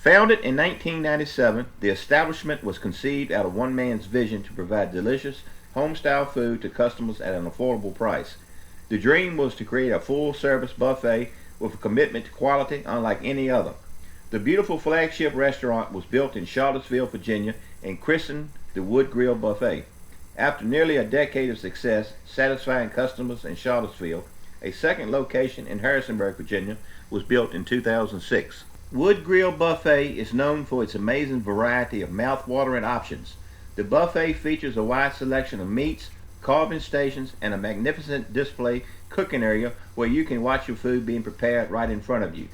Founded in 1997, the establishment was conceived out of one man's vision to provide delicious, home-style food to customers at an affordable price. The dream was to create a full-service buffet with a commitment to quality unlike any other. The beautiful flagship restaurant was built in Charlottesville, Virginia, and christened the Wood Grill Buffet. After nearly a decade of success, satisfying customers in Charlottesville, a second location in Harrisonburg, Virginia, was built in 2006. Wood Grill Buffet is known for its amazing variety of mouth-watering options. The buffet features a wide selection of meats, carving stations, and a magnificent display cooking area where you can watch your food being prepared right in front of you.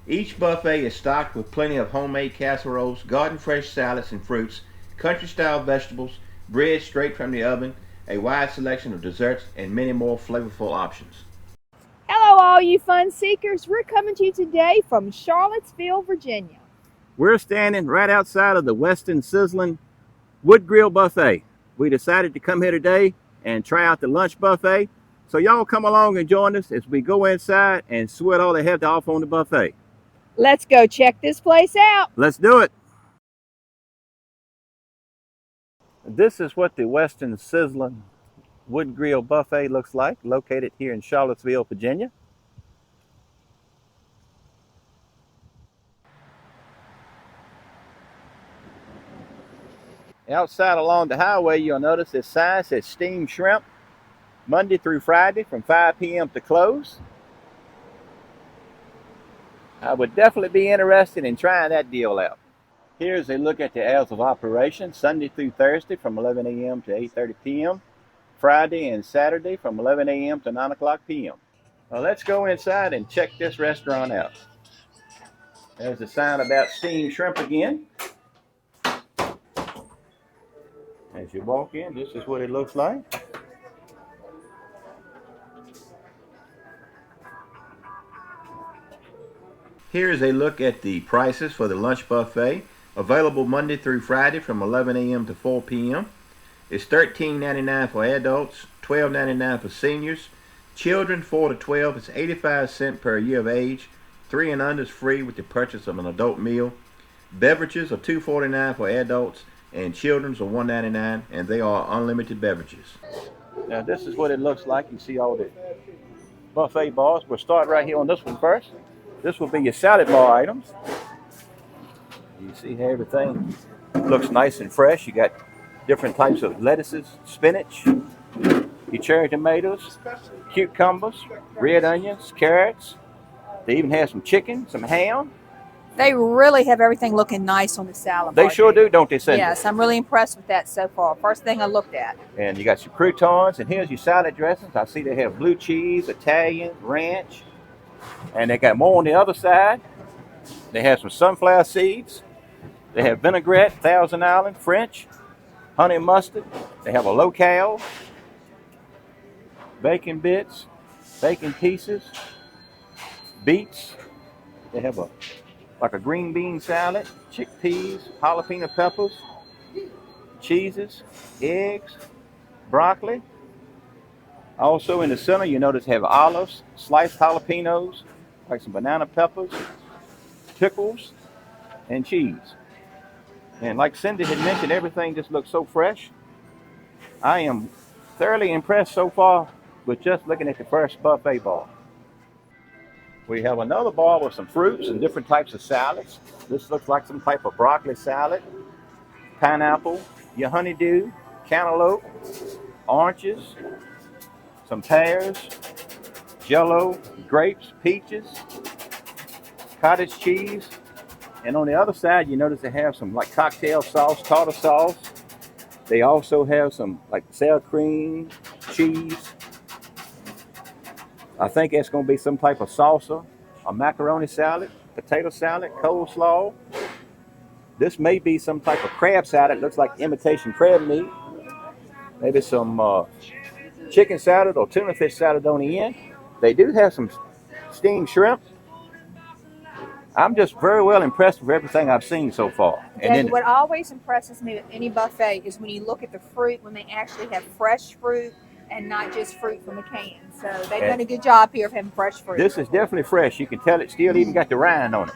Each buffet is stocked with plenty of homemade casseroles, garden-fresh salads and fruits, country-style vegetables, bread straight from the oven, a wide selection of desserts, and many more flavorful options. Hello all you fun seekers, we're coming to you today from Charlottesville, Virginia. We're standing right outside of the Weston Sizzling Wood Grill Buffet. We decided to come here today and try out the lunch buffet. So y'all come along and join us as we go inside and see what all they have to offer on the buffet. Let's go check this place out. Let's do it. This is what the Weston Sizzling Wood Grill Buffet looks like, located here in Charlottesville, Virginia. Outside along the highway, you'll notice this sign says steamed shrimp, Monday through Friday from 5 p.m. to close. I would definitely be interested in trying that deal out. Here's a look at the hours of operation, Sunday through Thursday from 11 a.m. to 8:30 p.m. Friday and Saturday from 11 a.m. to 9 o'clock p.m. Well, let's go inside and check this restaurant out. There's a sign about steamed shrimp again. As you walk in, this is what it looks like. Here's a look at the prices for the lunch buffet, available Monday through Friday from 11 a.m. to 4 p.m. It's $13.99 for adults, $12.99 for seniors. Children 4 to 12 is 85 cents per year of age. 3 and under is free with the purchase of an adult meal. Beverages are $2.49 for adults, and children's are $1.99, and they are unlimited beverages. Now this is what it looks like. You see all the buffet bars. We'll start right here on this one first. This will be your salad bar items. You see how everything looks nice and fresh. You got different types of lettuces, spinach, your cherry tomatoes, cucumbers, red onions, carrots. They even have some chicken, some ham. They really have everything looking nice on the salad They bar. sure do, don't they, Cindy? Yes, I'm really impressed with that so far. First thing I looked at. And you got your croutons, and here's your salad dressings. I see they have blue cheese, Italian, ranch, and they got more on the other side. They have some sunflower seeds. They have vinaigrette, Thousand Island, French, honey mustard. They have a locale, bacon bits, bacon pieces, beets. They have like a green bean salad, chickpeas, jalapeno peppers, cheeses, eggs, broccoli. Also in the center, you notice they have olives, sliced jalapenos, like some banana peppers, pickles, and cheese. And like Cindy had mentioned, everything just looks so fresh. I am thoroughly impressed so far with just looking at the first buffet bar. We have another bar with some fruits and different types of salads. This looks like some type of broccoli salad, pineapple, your honeydew, cantaloupe, oranges, some pears, jello, grapes, peaches, cottage cheese. And on the other side, you notice they have some like cocktail sauce, tartar sauce. They also have some like sour cream, cheese. I think that's going to be some type of salsa, a macaroni salad, potato salad, coleslaw. This may be some type of crab salad. It looks like imitation crab meat. Maybe some chicken salad or tuna fish salad on the end. They do have some steamed shrimp. I'm just very well impressed with everything I've seen so far. And then what always impresses me with any buffet is when you look at the fruit, when they actually have fresh fruit and not just fruit from a can. So they've done a good job here of having fresh fruit. This is definitely fresh. You can tell it still even got the rind on it.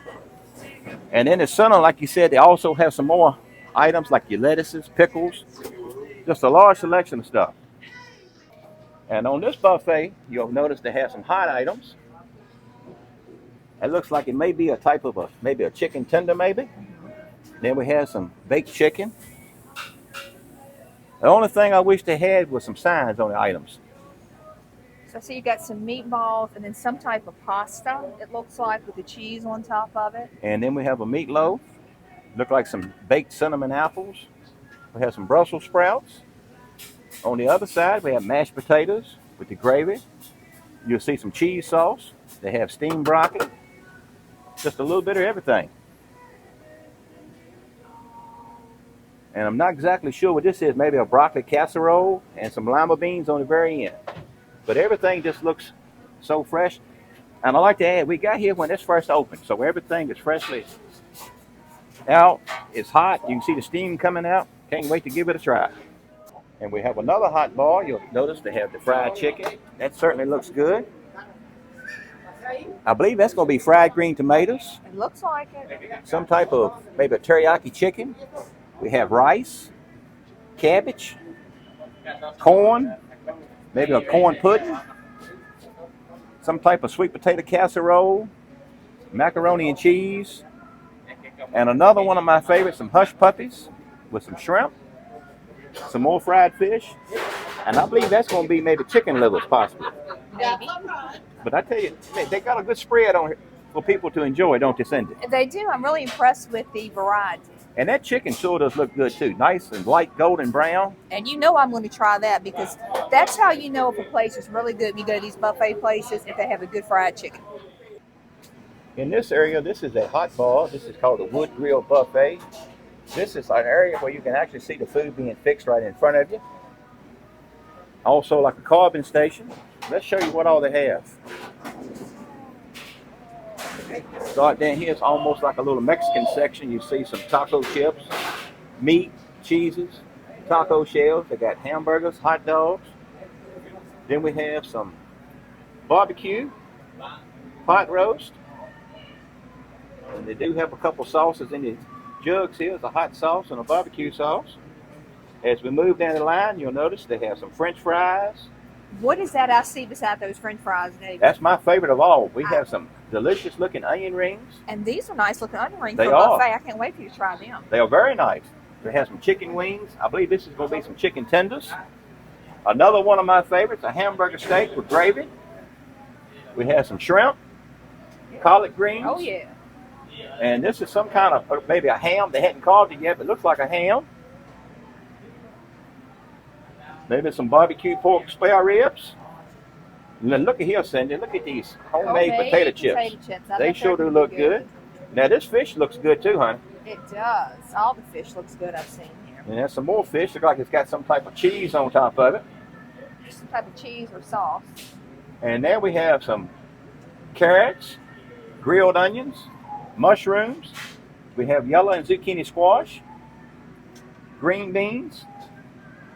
And in the center, like you said, they also have some more items like your lettuces, pickles, just a large selection of stuff. And on this buffet, you'll notice they have some hot items. It looks like it may be a type of maybe a chicken tender, maybe. Then we have some baked chicken. The only thing I wish they had was some signs on the items. So I see you got some meatballs and then some type of pasta, it looks like, with the cheese on top of it. And then we have a meatloaf. Look like some baked cinnamon apples. We have some Brussels sprouts. On the other side, we have mashed potatoes with the gravy. You'll see some cheese sauce. They have steamed broccoli. Just a little bit of everything. And I'm not exactly sure what this is. Maybe a broccoli casserole and some lima beans on the very end. But everything just looks so fresh. And I like to add, we got here when this first opened. So everything is freshly out. It's hot. You can see the steam coming out. Can't wait to give it a try. And we have another hot bar. You'll notice they have the fried chicken. That certainly looks good. I believe that's going to be fried green tomatoes. It looks like it. Some type of maybe a teriyaki chicken. We have rice, cabbage, corn, maybe a corn pudding, some type of sweet potato casserole, macaroni and cheese, and another one of my favorites, some hush puppies with some shrimp, some more fried fish, and I believe that's going to be maybe chicken livers possibly. Maybe. But I tell you, they got a good spread on here for people to enjoy, don't they, Cindy? They do. I'm really impressed with the variety. And that chicken sure does look good too. Nice and light golden brown. And you know I'm going to try that because that's how you know if a place is really good when you go to these buffet places, if they have a good fried chicken. In this area, this is a hot bar. This is called the Wood Grill Buffet. This is an area where you can actually see the food being fixed right in front of you. Also like a carving station. Let's show you what all they have. Start down here, it's almost like a little Mexican section. You see some taco chips, meat, cheeses, taco shells. They got hamburgers, hot dogs. Then we have some barbecue, pot roast. And they do have a couple sauces in the jugs here. It's a hot sauce and a barbecue sauce. As we move down the line, you'll notice they have some French fries. What is that I see beside those French fries, David? That's my favorite of all. We have some delicious looking onion rings. And these are nice looking onion rings They for a are. buffet. I can't wait for you to try them. They are very nice. They have some chicken wings. I believe this is going to be some chicken tenders. Another one of my favorites, a hamburger steak with gravy. We have some shrimp, collard greens. Oh, yeah. And this is some kind of, maybe a ham. They hadn't carved it yet, but it looks like a ham. Maybe some barbecue pork spare ribs. And then look at here, Cindy. Look at these homemade potato chips. They sure do look good. Now this fish looks good too, honey. It does. All the fish looks good I've seen here. And there's some more fish. Look like it's got some type of cheese on top of it. Some type of cheese or sauce. And there we have some carrots, grilled onions, mushrooms. We have yellow and zucchini squash, green beans.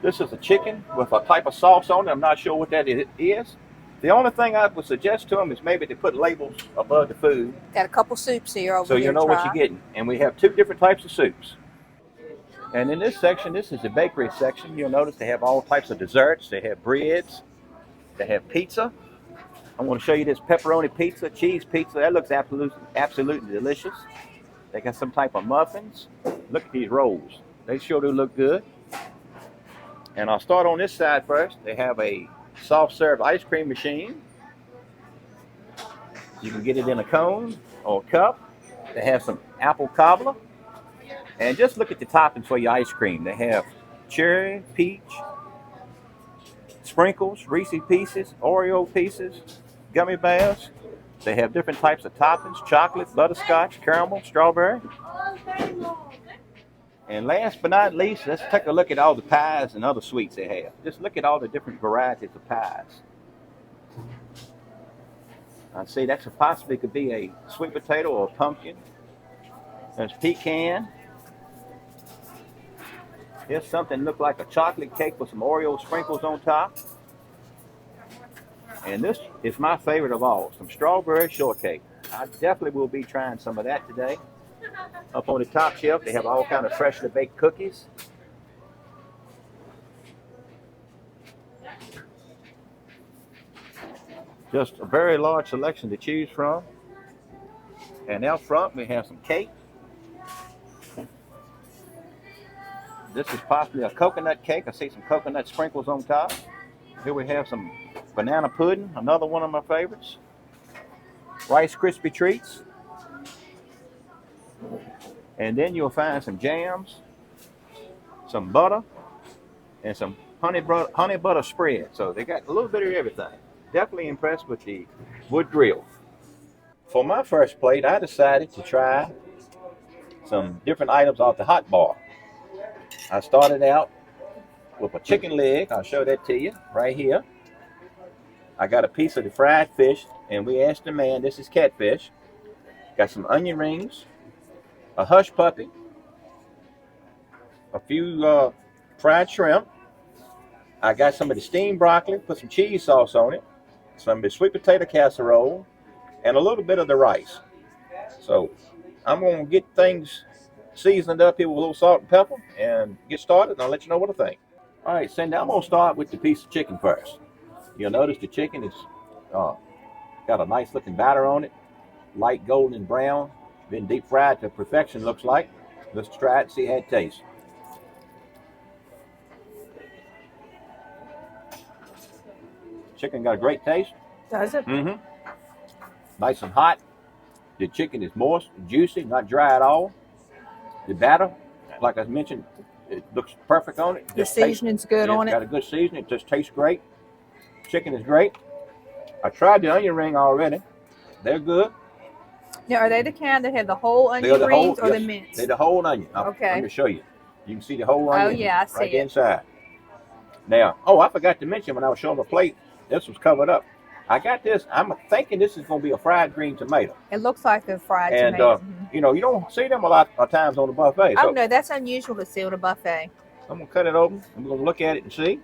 This is a chicken with a type of sauce on it. I'm not sure what that is. The only thing I would suggest to them is maybe to put labels above the food. Got a couple soups here over so you know what you're getting. And we have two different types of soups. And in this section, this is the bakery section. You'll notice they have all types of desserts. They have breads. They have pizza. I want to show you this pepperoni pizza, cheese pizza. That looks absolutely delicious. They got some type of muffins. Look at these rolls. They sure do look good. And I'll start on this side first. They have a soft serve ice cream machine. You can get it in a cone or a cup. They have some apple cobbler. And just look at the toppings for your ice cream. They have cherry, peach, sprinkles, Reese's Pieces, Oreo pieces, gummy bears. They have different types of toppings, chocolate, butterscotch, caramel, strawberry. And last but not least, let's take a look at all the pies and other sweets they have. Just look at all the different varieties of pies. I'd say that's possibly could be a sweet potato or a pumpkin. There's pecan. Here's something look like a chocolate cake with some Oreo sprinkles on top. And this is my favorite of all, some strawberry shortcake. I definitely will be trying some of that today. Up on the top shelf, they have all kind of freshly baked cookies. Just a very large selection to choose from. And out front, we have some cake. This is possibly a coconut cake. I see some coconut sprinkles on top. Here we have some banana pudding, another one of my favorites. Rice Krispie treats. And then you'll find some jams, some butter, and some honey butter spread. So they got a little bit of everything. Definitely impressed with the wood grill. For my first plate, I decided to try some different items off the hot bar. I started out with a chicken leg. I'll show that to you right here. I got a piece of the fried fish, and we asked the man, this is Catfish. Got some onion rings, a hush puppy, a few fried shrimp. I got some of the steamed broccoli, put some cheese sauce on it, some of the sweet potato casserole, and a little bit of the rice. So I'm going to get things seasoned up here with a little salt and pepper and get started, and I'll let you know what I think. All right, Cindy, I'm going to start with the piece of chicken first. You'll notice the chicken is got a nice looking batter on it, light golden brown, been deep fried to perfection, looks like. Let's try it and see how it tastes. Chicken got a great taste. Does it? Mm-hmm. Nice and hot. The chicken is moist, juicy, not dry at all. The batter, like I mentioned, it looks perfect on it. The seasoning's good on it. Got a good seasoning. It just tastes great. Chicken is great. I tried the onion ring already. They're good. Now, are they the kind that have the whole onion rings or yes, the mince? They're the whole onion. Okay. Let me show you. You can see the whole onion. Oh, yeah, I see right it. inside. Now, I forgot to mention when I was showing the plate, this was covered up. I got this. I'm thinking this is going to be a fried green tomato. It looks like a fried and, tomato. You know, you don't see them a lot of times on the buffet. Oh, So no, that's unusual to see on a buffet. I'm going to cut it open. I'm going to look at it and see.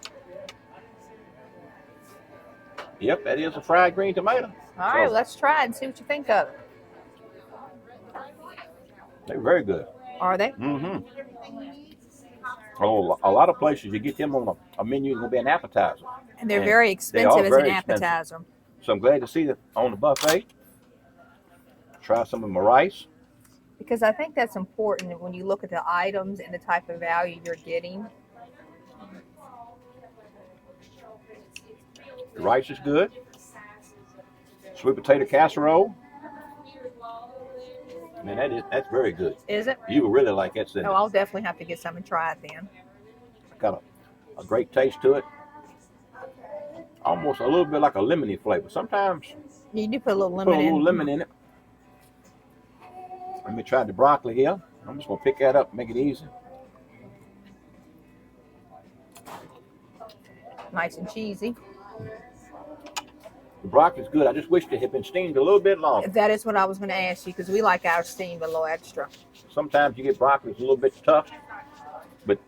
Yep, that is a fried green tomato. All right, let's try it and see what you think of it. They're very good. Are they? Mm-hmm. Oh, a lot of places you get them on a menu, it's going to be an appetizer. And they're very expensive as an appetizer. So I'm glad to see that on the buffet. Try some of my rice. Because I think that's important when you look at the items and the type of value you're getting. The rice is good. Sweet potato casserole. Man, that's very good. Is it? You will really like that, Cindy. Oh, I'll definitely have to get some and try it then. Got a great taste to it. Almost a little bit like a lemony flavor. Sometimes you do put a little lemon in it. Let me try the broccoli here. I'm just going to pick that up and make it easy. Nice and cheesy. The broccoli's good. I just wish it had been steamed a little bit longer. That is what I was going to ask you, because we like our steamed a little extra. Sometimes you get broccoli, it's a little bit tough, but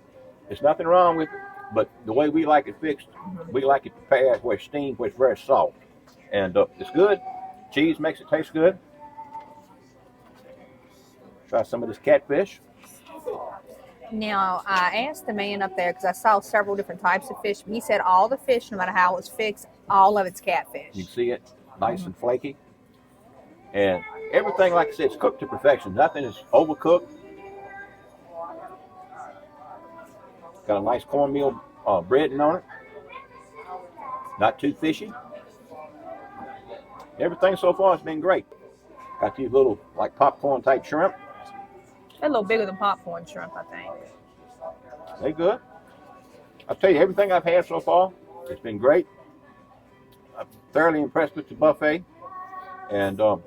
there's nothing wrong with it. But the way we like it fixed, we like it prepared where it's steamed, where it's very soft. And it's good. Cheese makes it taste good. Try some of this catfish. Now, I asked the man up there, because I saw several different types of fish. He said all the fish, no matter how it's fixed, all of it's catfish. You can see it, nice and flaky. And everything, like I said, it's cooked to perfection. Nothing is overcooked. Got a nice cornmeal breading on it. Not too fishy. Everything so far has been great. Got these little, like, popcorn type shrimp. They're a little bigger than popcorn shrimp, I think. They good. I'll tell you, everything I've had so far, it's been great. I'm thoroughly impressed with the buffet. And I'm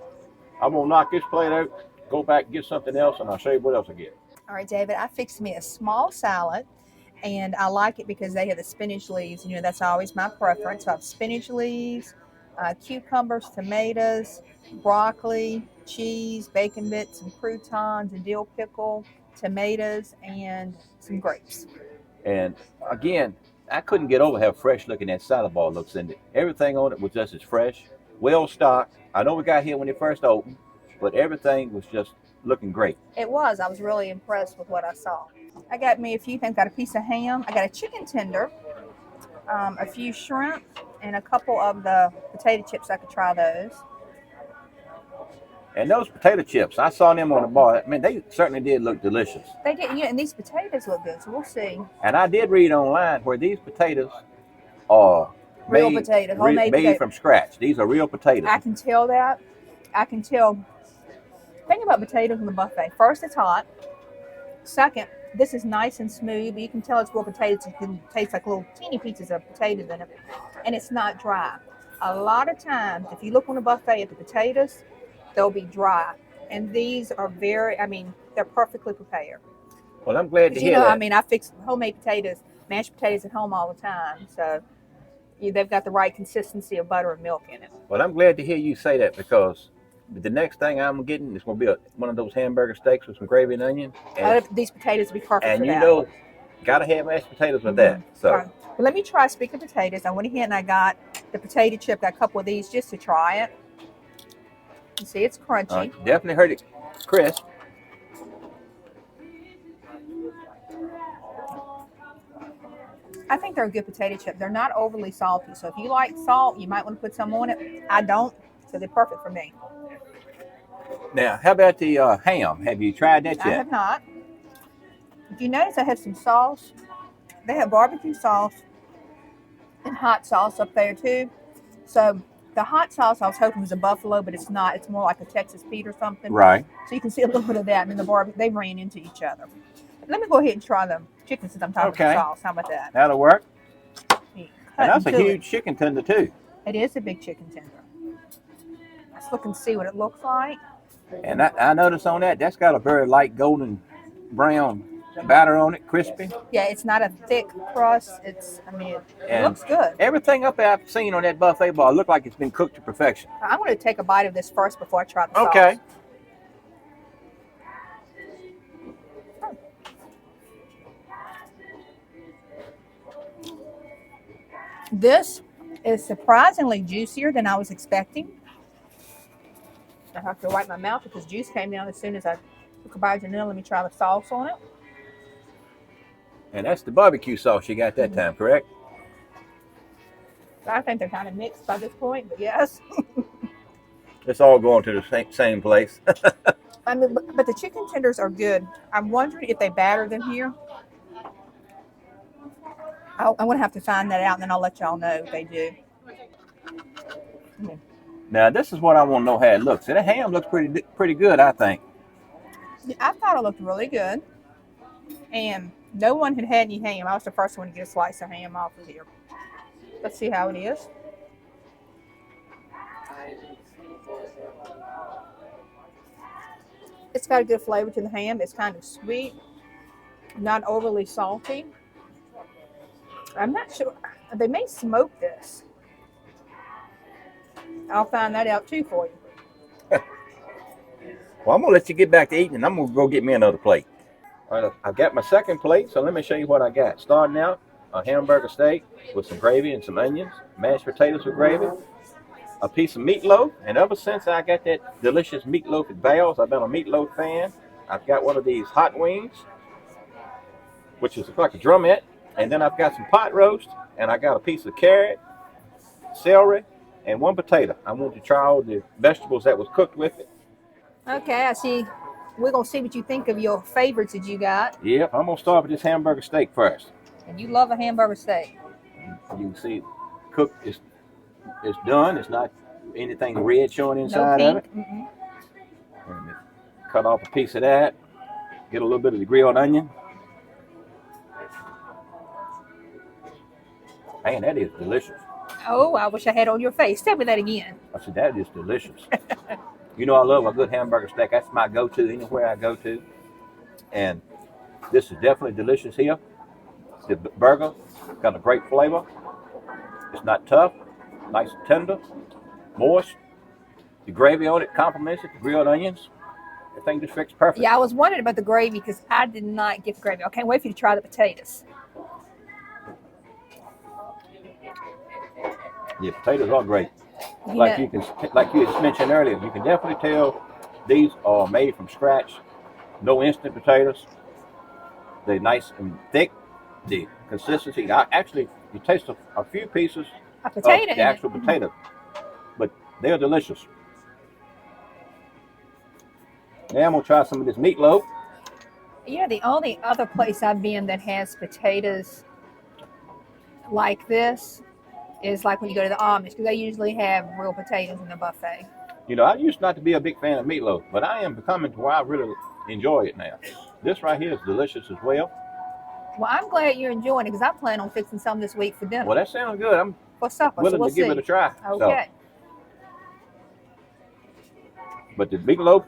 going to knock this plate out, go back and get something else, and I'll show you what else I get. All right, David, I fixed me a small salad, and I like it because they have the spinach leaves. You know, that's always my preference. So I have spinach leaves, cucumbers, tomatoes, broccoli, cheese, bacon bits, some croutons, a dill pickle, tomatoes, and some grapes. And again, I couldn't get over how fresh looking that salad bar looks in it. Everything on it was just as fresh, well stocked. I know we got here when it first opened, but everything was just looking great. It was. I was really impressed with what I saw. I got me a few things. Got a piece of ham. I got a chicken tender, a few shrimp, and a couple of the potato chips. I could try those. And those potato chips, I saw them on the bar. I mean, they certainly did look delicious. They did, and these potatoes look good, so we'll see. And I did read online where these potatoes are Real potatoes, homemade made potatoes. from scratch. These are real potatoes. I can tell that. I can tell. Think about potatoes in the buffet. First, it's hot. Second, this is nice and smooth, but you can tell it's real potatoes. You can taste like little teeny pieces of potatoes in it, and it's not dry. A lot of times, if you look on a buffet at the potatoes, they'll be dry, and these are they're perfectly prepared. Well, I'm glad to hear that. I mean, I fix homemade potatoes, mashed potatoes at home all the time, so they've got the right consistency of butter and milk in it. Well, I'm glad to hear you say that, because the next thing I'm getting is going to be one of those hamburger steaks with some gravy and onion. And these potatoes would be perfect and for that. And you know, got to have mashed potatoes with that. So, right. But let me try. Speaking of potatoes, I went ahead and I got the potato chip. Got a couple of these just to try it. You see, it's crunchy. Definitely heard it crisp. I think they're a good potato chip. They're not overly salty. So if you like salt, you might want to put some on it. I don't, so they're perfect for me. Now, how about the ham? Have you tried that yet? I have not. If you notice, I have some sauce. They have barbecue sauce and hot sauce up there too. So the hot sauce I was hoping was a buffalo, but it's not. It's more like a Texas Pete or something. Right. So you can see a little bit of that, and then the barbecue, they ran into each other. Let me go ahead and try the chicken since I'm talking about the sauce. How about that? That'll work. And that's a huge chicken tender too. It is a big chicken tender. Let's look and see what it looks like. And I noticed on that's got a very light golden brown batter on it, crispy. Yeah, it's not a thick crust. It looks good. Everything up there I've seen on that buffet bar looked like it's been cooked to perfection. I'm going to take a bite of this first before I try the sauce. Okay. This is surprisingly juicier than I was expecting. I have to wipe my mouth because juice came down as soon as I took a bite of vanilla. Let me try the sauce on it. And that's the barbecue sauce you got that time, correct? I think they're kind of mixed by this point, but yes. It's all going to the same place. But the chicken tenders are good. I'm wondering if they batter them here. I'm going to have to find that out, and then I'll let y'all know if they do. Now, this is what I want to know how it looks. And the ham looks pretty good, I think. I thought it looked really good. And no one had any ham. I was the first one to get a slice of ham off of here. Let's see how it is. It's got a good flavor to the ham. It's kind of sweet, not overly salty. I'm not sure. They may smoke this. I'll find that out too for you. Well, I'm going to let you get back to eating, and I'm going to go get me another plate. All right, I've got my second plate, so let me show you what I got. Starting out, a hamburger steak with some gravy and some onions, mashed potatoes with gravy, a piece of meatloaf, and ever since I got that delicious meatloaf at Val's, I've been a meatloaf fan. I've got one of these hot wings, which is like a drumette, and then I've got some pot roast, and I got a piece of carrot, celery, and one potato. I want to try all the vegetables that was cooked with it. Okay, I see. We're going to see what you think of your favorites that you got. Yep, I'm going to start with this hamburger steak first. And you love a hamburger steak. You can see cooked, it's done. It's not anything red showing inside of it. Mm-mm. And cut off a piece of that. Get a little bit of the grilled onion. Man, that is delicious. Oh, I wish I had on your face. Tell me that again. I said, that is delicious. You know I love a good hamburger steak. That's my go-to anywhere I go to. And this is definitely delicious here. The burger got a great flavor. It's not tough, nice and tender, moist. The gravy on it complements it, the grilled onions. Everything just fits perfect. Yeah, I was wondering about the gravy because I did not get the gravy. I can't wait for you to try the potatoes. Yeah, potatoes are great. Like you had mentioned earlier, you can definitely tell These are made from scratch, no instant potatoes. They're nice and thick. The consistency, you taste a few pieces A potato of the actual potato, but they're delicious. Now I'm gonna try some of this meatloaf. You know, the only other place I've been that has potatoes like this is like when you go to the Amish, because they usually have real potatoes in the buffet. You know, I used not to be a big fan of meatloaf, but I am becoming to where I really enjoy it now. This right here is delicious as well. Well, I'm glad you're enjoying it because I plan on fixing some this week for dinner. Well, that sounds good. I'm for supper, willing so we'll to give see. it a try. Okay. But the meatloaf,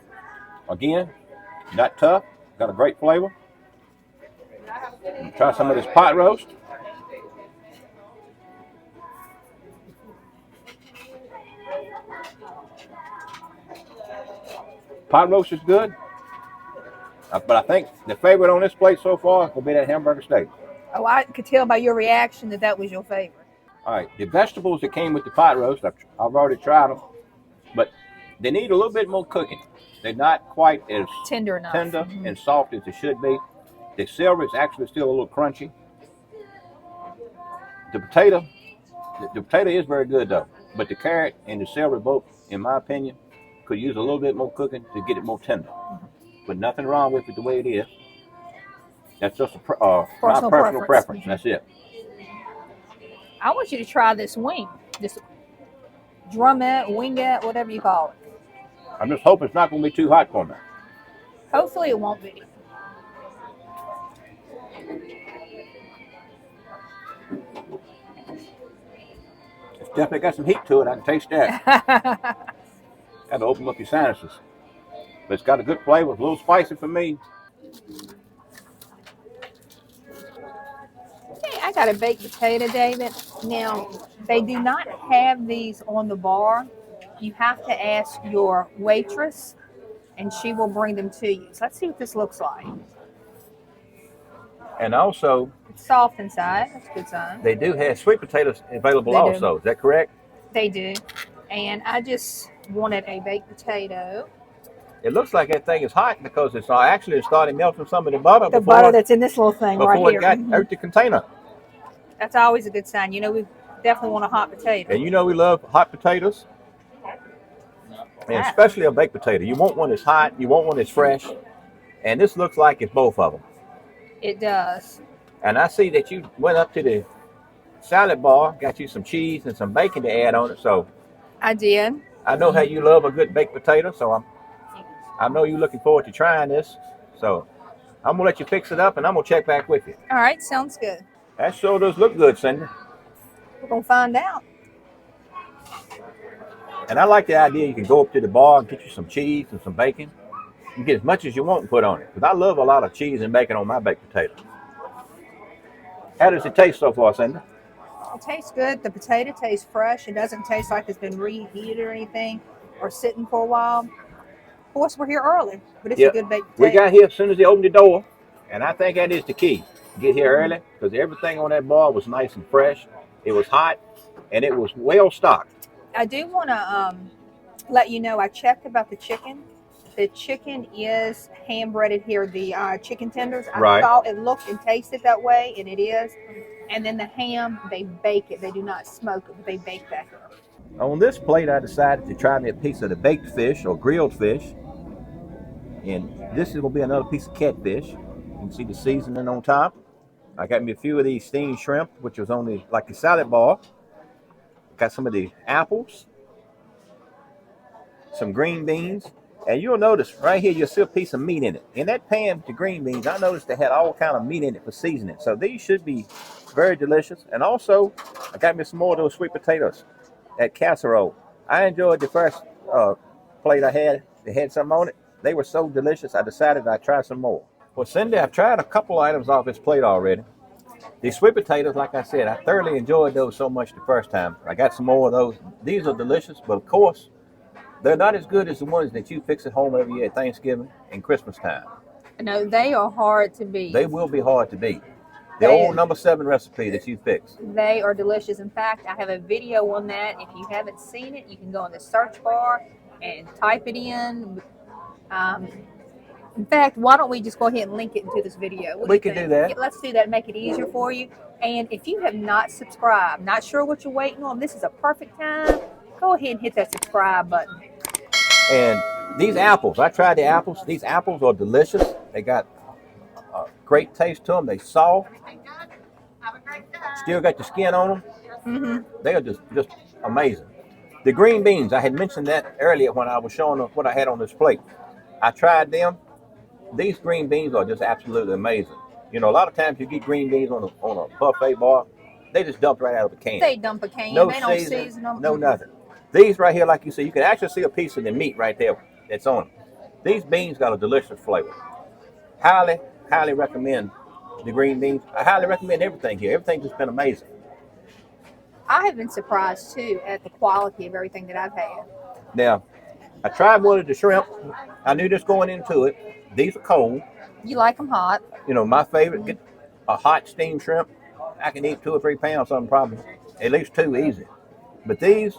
again, not tough, got a great flavor. Try some of this pot roast. Pot roast is good, but I think the favorite on this plate so far will be that hamburger steak. Oh, I could tell by your reaction that that was your favorite. All right, the vegetables that came with the pot roast, I've already tried them, but they need a little bit more cooking. They're not quite as tender enough, and soft as they should be. The celery is actually still a little crunchy. The potato is very good though, but the carrot and the celery both, in my opinion, could use a little bit more cooking to get it more tender. But nothing wrong with it the way it is. That's just my personal preference. That's it. I want you to try this wing, this drumette, wingette, whatever you call it. I'm just hoping it's not going to be too hot for me. Hopefully it won't be. It's definitely got some heat to it. I can taste that. Got to open up your sinuses. But it's got a good flavor. It's a little spicy for me. Hey, I got a baked potato, David. Now, they do not have these on the bar. You have to ask your waitress, and she will bring them to you. So let's see what this looks like. And also, it's soft inside. That's a good sign. They do have sweet potatoes available also. Is that correct? They do. And I just wanted a baked potato. It looks like that thing is hot because it's actually starting melting some of the butter. The butter that's in this little thing right here. Before it got out the container. That's always a good sign. You know, we definitely want a hot potato. And you know we love hot potatoes. And especially a baked potato. You want one that's hot. You want one that's fresh. And this looks like it's both of them. It does. And I see that you went up to the salad bar, got you some cheese and some bacon to add on it. So I did. I know how you love a good baked potato. So I know you're looking forward to trying this. So I'm going to let you fix it up and I'm going to check back with you. All right. Sounds good. That sure does look good, Cindy. We're going to find out. And I like the idea you can go up to the bar and get you some cheese and some bacon. You can get as much as you want and put on it. Because I love a lot of cheese and bacon on my baked potato. How does it taste so far, Cindy? It tastes good. The potato tastes fresh. It doesn't taste like it's been reheated or anything or sitting for a while. Of course, we're here early, but it's a good baked potato. We got here as soon as they opened the door. And I think that is the key. Get here early because everything on that bar was nice and fresh. It was hot and it was well stocked. I do want to let you know I checked about the chicken. The chicken is hand breaded here. The chicken tenders. I thought it looked and tasted that way, and it is. And then the ham, they bake it. They do not smoke it, but they bake that here. On this plate, I decided to try me a piece of the baked fish or grilled fish. And this is going to be another piece of catfish. You can see the seasoning on top. I got me a few of these steamed shrimp, which was only like a salad bar. Got some of the apples, some green beans, and you'll notice right here you'll see a piece of meat in it. In that pan with the green beans, I noticed they had all kind of meat in it for seasoning. So these should be very delicious. And also, I got me some more of those sweet potatoes at casserole. I enjoyed the first plate I had. They had some on it. They were so delicious, I decided I'd try some more. Well, Cindy, I've tried a couple items off this plate already. These sweet potatoes, like I said, I thoroughly enjoyed those so much the first time. I got some more of those. These are delicious, but of course, they're not as good as the ones that you fix at home every year at Thanksgiving and Christmas time. No, they are hard to beat. They will be hard to beat. The old number 7 recipe that you fix. They are delicious. In fact, I have a video on that. If you haven't seen it, you can go in the search bar and type it in. In fact, why don't we just go ahead and link it into this video? What We do you can do think? that. Yeah, let's do that and make it easier for you. And if you have not subscribed, not sure what you're waiting on, this is a perfect time. Go ahead and hit that subscribe button. And these apples, I tried the apples. These apples are delicious. They got a great taste to them. They soft. Still got the skin on them. Mm-hmm. They are just amazing. The green beans, I had mentioned that earlier when I was showing them what I had on this plate. I tried them. These green beans are just absolutely amazing. You know, a lot of times you get green beans on a buffet bar, they just dump right out of a can. They dump a can. No They don't seasoning, season them. no nothing. These right here, like you see, you can actually see a piece of the meat right there that's on them. These beans got a delicious flavor. Highly, highly recommend the green beans. I highly recommend everything here. Everything's just been amazing. I have been surprised too at the quality of everything that I've had. Now, I tried one of the shrimp. I knew this going into it. These are cold. You like them hot? You know, my favorite, get a hot steamed shrimp. I can eat 2 or 3 pounds of them probably. At least 2 easy. But these,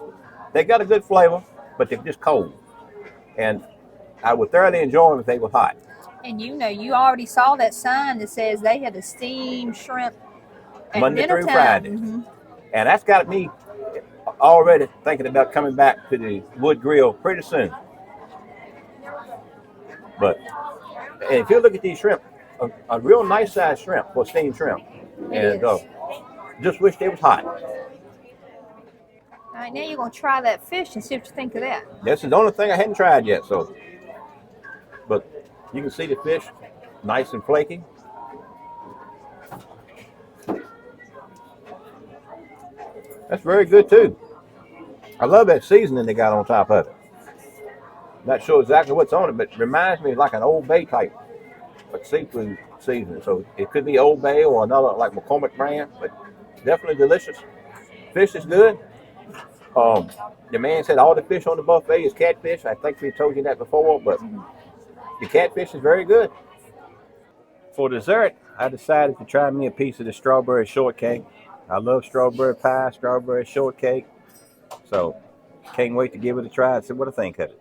they got a good flavor, but they're just cold. And I would thoroughly enjoy them if they were hot. And you know, you already saw that sign that says they had the steamed shrimp at Monday dinner through time. Friday. Mm-hmm. And that's got me already thinking about coming back to the wood grill pretty soon. But if you look at these shrimp, a real nice size shrimp for steamed shrimp. And just wish they was hot. All right, now you're going to try that fish and see what you think of that. This is the only thing I hadn't tried yet. So, but you can see the fish nice and flaky. That's very good too. I love that seasoning they got on top of it. Not sure exactly what's on it, but it reminds me of like an Old Bay type of seafood seasoning. So it could be Old Bay or another like McCormick brand, but definitely delicious. Fish is good. The man said all the fish on the buffet is catfish. I think we told you that before, but the catfish is very good. For dessert, I decided to try me a piece of the strawberry shortcake. I love strawberry pie, strawberry shortcake. So can't wait to give it a try and see what I think of it.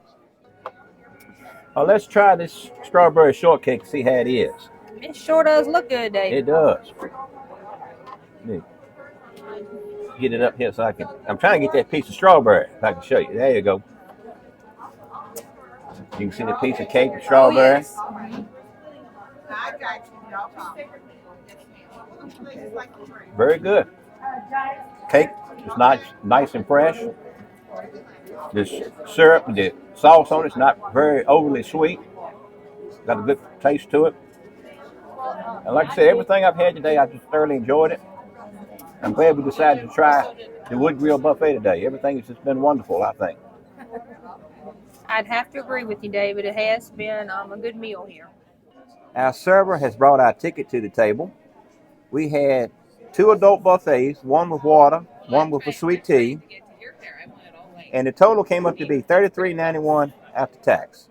Let's try this strawberry shortcake and see how it is. It sure does look good, Dave. It does. Get it up here so I can. I'm trying to get that piece of strawberry if I can show you. There you go. You can see the piece of cake of strawberry. Oh, yes. Very good. Cake is nice and fresh. This syrup, the sauce on it's not very overly sweet. Got a good taste to it. And like I said, everything I've had today, I just thoroughly enjoyed it. I'm glad we decided to try the wood grill buffet today. Everything has just been wonderful, I think. I'd have to agree with you, David. It has been a good meal here. Our server has brought our ticket to the table. We had 2 adult buffets, one with water, one with a sweet tea. And the total came up to be $33.91 after tax.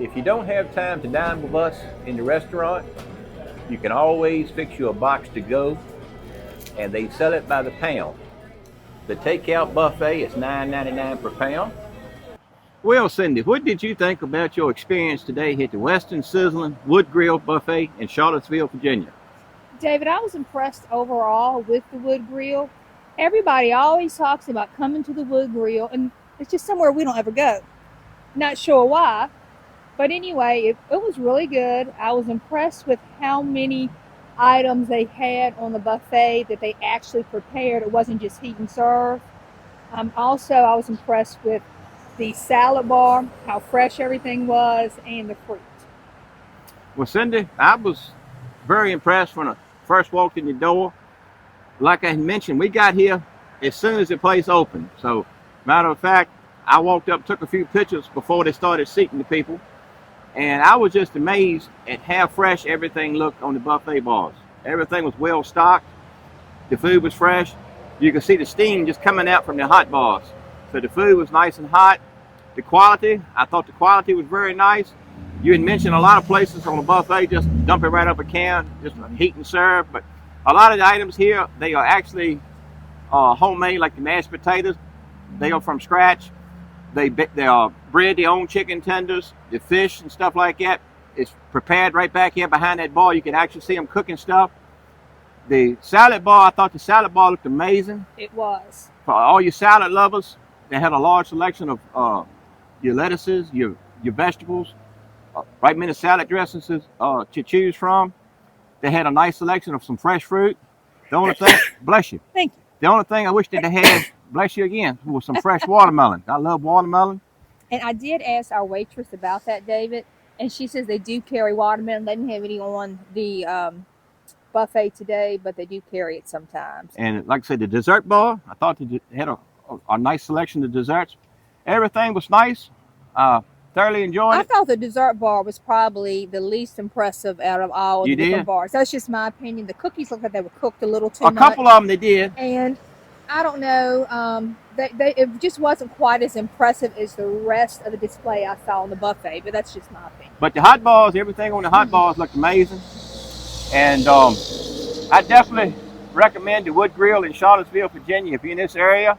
If you don't have time to dine with us in the restaurant, you can always fix you a box to go, and they sell it by the pound. The takeout buffet is $9.99 per pound. Well, Cindy, what did you think about your experience today at the Western Sizzling Wood Grill Buffet in Charlottesville, Virginia? David, I was impressed overall with the wood grill. Everybody always talks about coming to the wood grill, and it's just somewhere we don't ever go. Not sure why, but anyway, it was really good. I was impressed with how many items they had on the buffet that they actually prepared. It wasn't just heat and serve. Also, I was impressed with the salad bar, how fresh everything was, and the fruit. Well, Cindy, I was very impressed when I first walked in the door. Like I mentioned, we got here as soon as the place opened. So, matter of fact, I walked up, took a few pictures before they started seating the people. And I was just amazed at how fresh everything looked on the buffet bars. Everything was well stocked. The food was fresh. You could see the steam just coming out from the hot bars. So the food was nice and hot. The quality, I thought the quality was very nice. You had mentioned a lot of places on the buffet just dump it right up a can, just heat and serve. But a lot of the items here, they are actually homemade, like the mashed potatoes. They are from scratch. They bread their own chicken tenders, the fish and stuff like that. It's prepared right back here behind that bar. You can actually see them cooking stuff. The salad bar, I thought the salad bar looked amazing. It was. For all your salad lovers, they had a large selection of your lettuces, your vegetables, right many salad dressings to choose from. They had a nice selection of some fresh fruit. The only thing, bless you. Thank you. The only thing I wish that they had, bless you again, was some fresh watermelon. I love watermelon. And I did ask our waitress about that, David, and she says they do carry watermelon. They didn't have any on the buffet today, but they do carry it sometimes. And like I said, the dessert bar, I thought they had a nice selection of desserts. Everything was nice. Thoroughly enjoyed it. I thought the dessert bar was probably the least impressive out of all the different bars. That's just my opinion. The cookies looked like they were cooked a little too much. A couple of them they did. And I don't know, it just wasn't quite as impressive as the rest of the display I saw on the buffet, but that's just my opinion. But the hot bars, everything on the hot bars looked amazing. And I definitely recommend the Wood Grill in Charlottesville, Virginia. If you're in this area,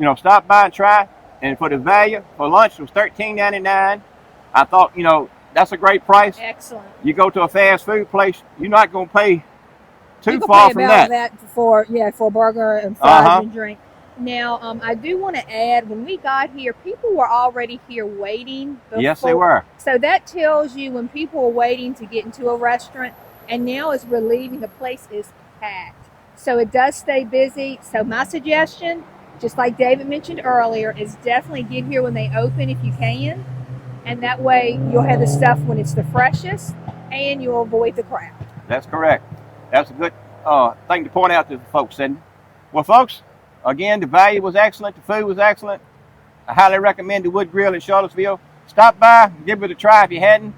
you know, stop by and try. And for the value, for lunch, it was $13.99. I thought, you know, that's a great price. Excellent. You go to a fast food place, you're not going to pay too far from that. For a burger and fries and drink. Now, I do want to add, when we got here, people were already here waiting. Yes, they were. So that tells you when people are waiting to get into a restaurant, and now as we're leaving, the place is packed. So it does stay busy. So my suggestion, just like David mentioned earlier, is definitely get here when they open if you can. And that way you'll have the stuff when it's the freshest and you'll avoid the crowd. That's correct. That's a good thing to point out to the folks, Cindy. Well, folks, again, the value was excellent. The food was excellent. I highly recommend the Wood Grill in Charlottesville. Stop by, give it a try if you hadn't.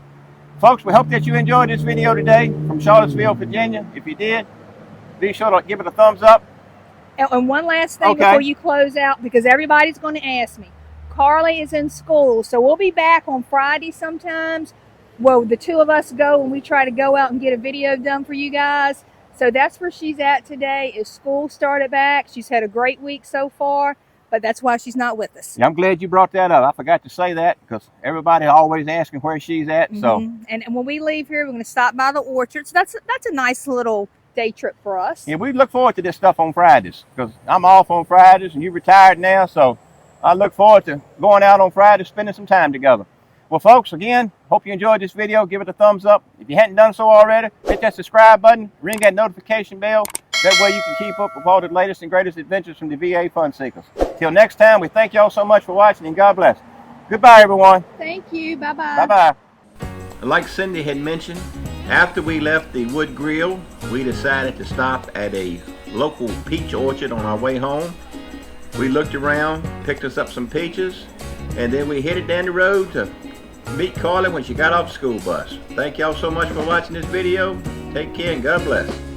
Folks, we hope that you enjoyed this video today from Charlottesville, Virginia. If you did, be sure to give it a thumbs up. And one last thing before you close out, because everybody's going to ask me. Carly is in school, so we'll be back on Friday sometimes. Well, the two of us go and we try to go out and get a video done for you guys. So that's where she's at today, is school started back. She's had a great week so far, but that's why she's not with us. Yeah, I'm glad you brought that up. I forgot to say that because everybody always asking where she's at. So, and when we leave here, we're going to stop by the orchard. So that's a nice little day trip for us. Yeah, we look forward to this stuff on Fridays because I'm off on Fridays and you're retired now, so I look forward to going out on Fridays, spending some time together. Well, folks, again, hope you enjoyed this video. Give it a thumbs up. If you hadn't done so already, hit that subscribe button, ring that notification bell. That way you can keep up with all the latest and greatest adventures from the VA Fun Seekers. Till next time, we thank you all so much for watching and God bless. Goodbye, everyone. Thank you. Bye-bye. Bye-bye. Like Cindy had mentioned, after we left the Wood Grill, we decided to stop at a local peach orchard on our way home. We looked around, picked us up some peaches, and then we headed down the road to meet Carly when she got off the school bus. Thank y'all so much for watching this video. Take care and God bless.